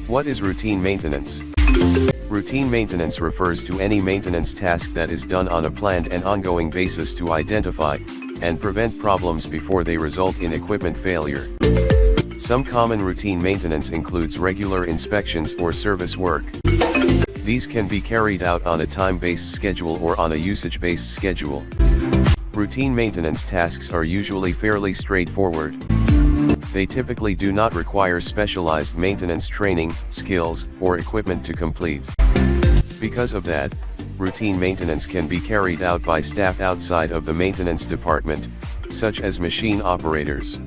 What is routine maintenance? Routine maintenance refers to any maintenance task that is done on a planned and ongoing basis to identify and prevent problems before they result in equipment failure. Some common routine maintenance includes regular inspections or service work. These can be carried out on a time-based schedule or on a usage-based schedule. Routine maintenance tasks are usually fairly straightforward. They typically do not require specialized maintenance training, skills, or equipment to complete. Because of that, routine maintenance can be carried out by staff outside of the maintenance department, such as machine operators.